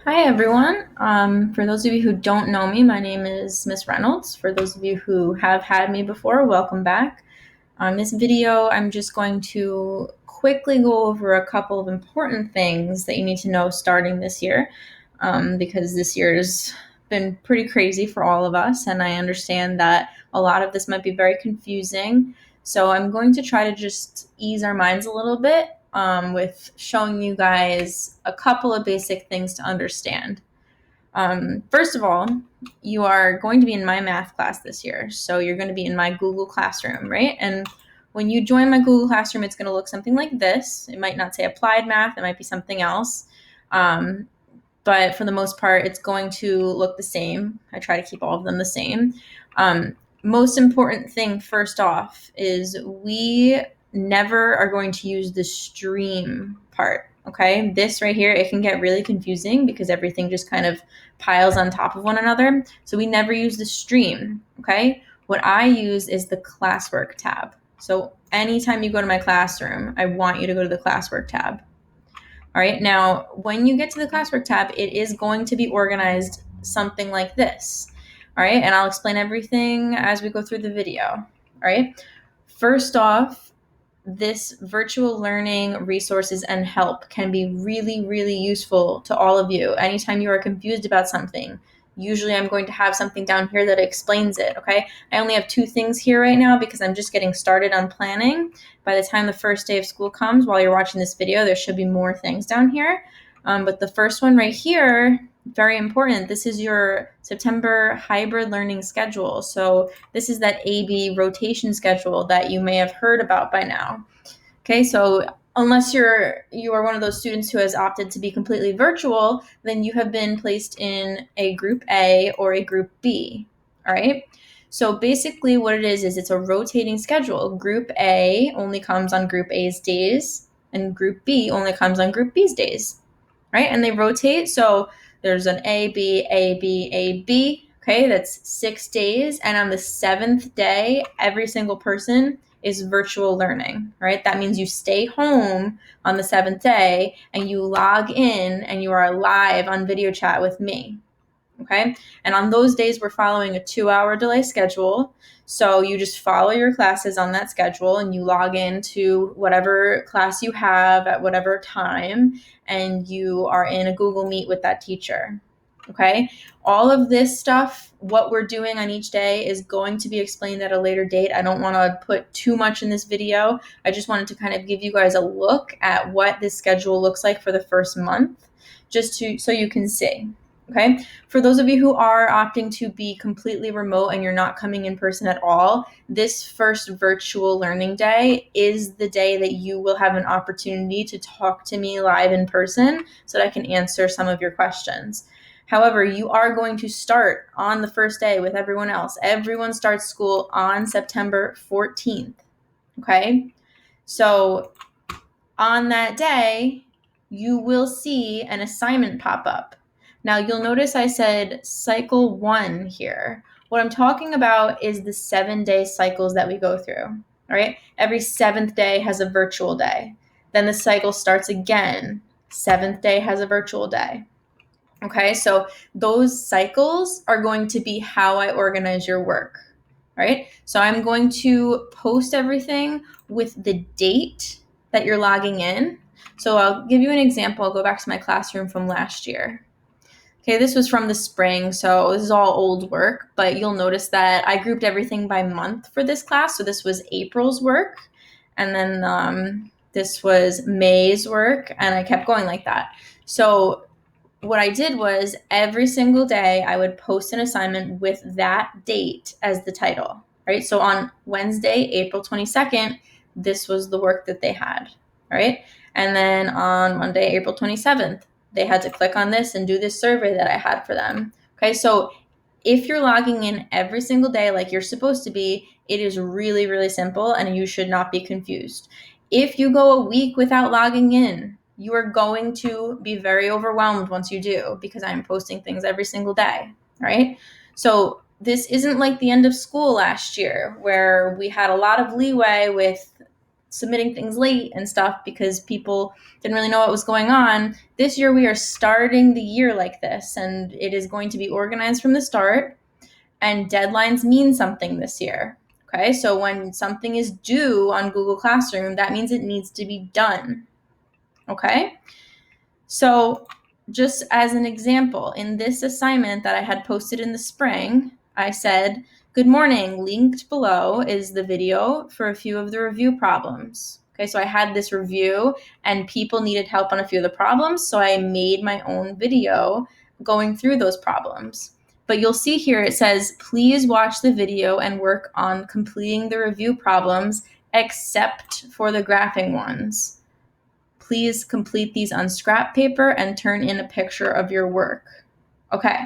Hi, everyone. For those of you who don't know me, my name is Miss Reynolds. For those of you who have had me before, welcome back. On this video, I'm just going to quickly go over a couple of important things that you need to know starting this year, because this year has been pretty crazy for all of us, and I understand that a lot of this might be very confusing. So I'm going to try to just ease our minds a little bit with showing you guys a couple of basic things to understand. First of all, you are going to be in my math class this year. So you're going to be in my Google Classroom, right? And when you join my Google Classroom, it's going to look something like this. It might not say applied math, it might be something else. But for the most part, it's going to look the same. I try to keep all of them the same. Most important thing, first off, is we never are going to use the stream part. Okay, this right here, it can get really confusing because everything just kind of piles on top of one another. So we never use the stream. Okay, what I use is the Classwork tab. So anytime you go to my classroom, I want you to go to the Classwork tab. All right, now when you get to the Classwork tab, it is going to be organized something like this. All right, and I'll explain everything as we go through the video. All right, first off, this virtual learning resources and help can be really, really useful to all of you. Anytime you are confused about something, usually I'm going to have something down here that explains it, okay? I only have two things here right now because I'm just getting started on planning. By the time the first day of school comes, while you're watching this video, there should be more things down here. But the first one right here, very important. This is your September hybrid learning schedule. So this is that AB rotation schedule that you may have heard about by now. Okay, so unless you are one of those students who has opted to be completely virtual, then you have been placed in a group A or a group B. All right. So basically what it is it's a rotating schedule. Group A only comes on group A's days and group B only comes on group B's days. Right? And they rotate. So there's an A, B, A, B, A, B. Okay, that's 6 days. And on the 7th day, every single person is virtual learning, right? That means you stay home on the 7th day and you log in and you are live on video chat with me. Okay. And on those days, we're following a 2-hour delay schedule. So you just follow your classes on that schedule and you log into whatever class you have at whatever time, and you are in a Google Meet with that teacher. Okay. All of this stuff, what we're doing on each day, is going to be explained at a later date. I don't want to put too much in this video. I just wanted to kind of give you guys a look at what this schedule looks like for the first month, so you can see. Okay. For those of you who are opting to be completely remote and you're not coming in person at all, this first virtual learning day is the day that you will have an opportunity to talk to me live in person so that I can answer some of your questions. However, you are going to start on the first day with everyone else. Everyone starts school on September 14th. Okay. So on that day, you will see an assignment pop up. Now, you'll notice I said cycle 1 here. What I'm talking about is the 7-day cycles that we go through. All right. Every 7th day has a virtual day. Then the cycle starts again. 7th day has a virtual day. Okay. So those cycles are going to be how I organize your work. All right. So I'm going to post everything with the date that you're logging in. So I'll give you an example. I'll go back to my classroom from last year. Okay, this was from the spring, so this is all old work, but you'll notice that I grouped everything by month for this class. So this was April's work, and then this was May's work, and I kept going like that. So what I did was every single day I would post an assignment with that date as the title, right? So on Wednesday, April 22nd, this was the work that they had, right? And then on Monday, April 27th, they had to click on this and do this survey that I had for them. Okay, so if you're logging in every single day like you're supposed to be, it is really, really simple and you should not be confused. If you go a week without logging in, you are going to be very overwhelmed once you do, because I'm posting things every single day, right? So this isn't like the end of school last year where we had a lot of leeway with submitting things late and stuff because people didn't really know what was going on. This year we are starting the year like this, and it is going to be organized from the start, and deadlines mean something this year. Okay, so when something is due on Google Classroom, that means it needs to be done. Okay, so just as an example, in this assignment that I had posted in the spring, I said, good morning, linked below is the video for a few of the review problems. Okay, so I had this review and people needed help on a few of the problems, so I made my own video going through those problems. But you'll see here it says, please watch the video and work on completing the review problems except for the graphing ones. Please complete these on scrap paper and turn in a picture of your work. Okay.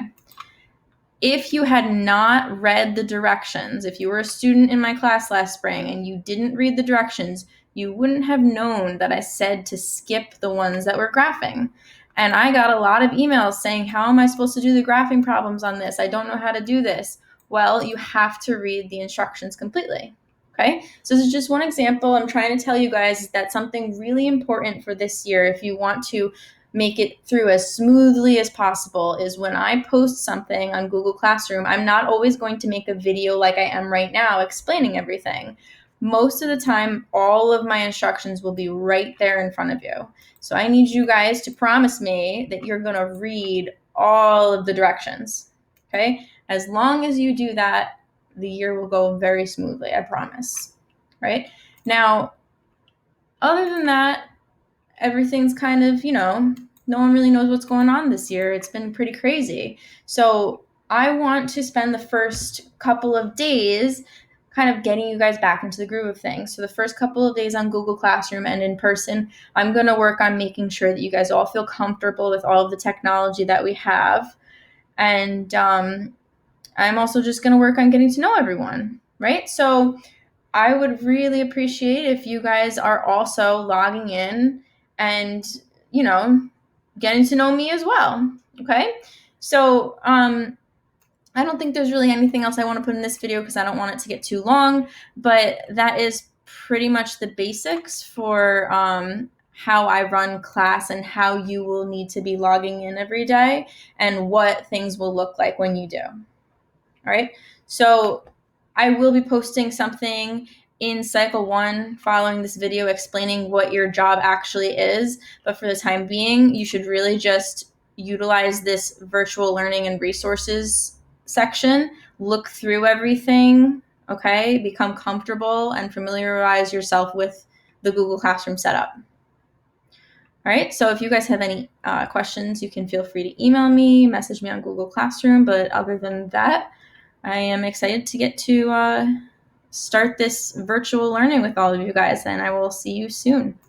If you had not read the directions, if you were a student in my class last spring and you didn't read the directions, you wouldn't have known that I said to skip the ones that were graphing. And I got a lot of emails saying, how am I supposed to do the graphing problems on this? I don't know how to do this. Well, you have to read the instructions completely. Okay, so this is just one example. I'm trying to tell you guys that something really important for this year, if you want to make it through as smoothly as possible, is when I post something on Google Classroom, I'm not always going to make a video like I am right now explaining everything. Most of the time, all of my instructions will be right there in front of you. So I need you guys to promise me that you're going to read all of the directions. Okay, as long as you do that, the year will go very smoothly, I promise. Right? Now, other than that, everything's kind of, no one really knows what's going on this year. It's been pretty crazy. So I want to spend the first couple of days kind of getting you guys back into the groove of things. So the first couple of days on Google Classroom and in person, I'm going to work on making sure that you guys all feel comfortable with all of the technology that we have. And I'm also just going to work on getting to know everyone, right? So I would really appreciate if you guys are also logging in and, getting to know me as well. Okay. So, I don't think there's really anything else I want to put in this video because I don't want it to get too long, but that is pretty much the basics for, how I run class and how you will need to be logging in every day and what things will look like when you do. All right. So I will be posting something in cycle 1 following this video explaining what your job actually is. But for the time being, you should really just utilize this virtual learning and resources section, look through everything, okay? Become comfortable and familiarize yourself with the Google Classroom setup. All right, so if you guys have any questions, you can feel free to email me, message me on Google Classroom. But other than that, I am excited to get to start this virtual learning with all of you guys, and I will see you soon.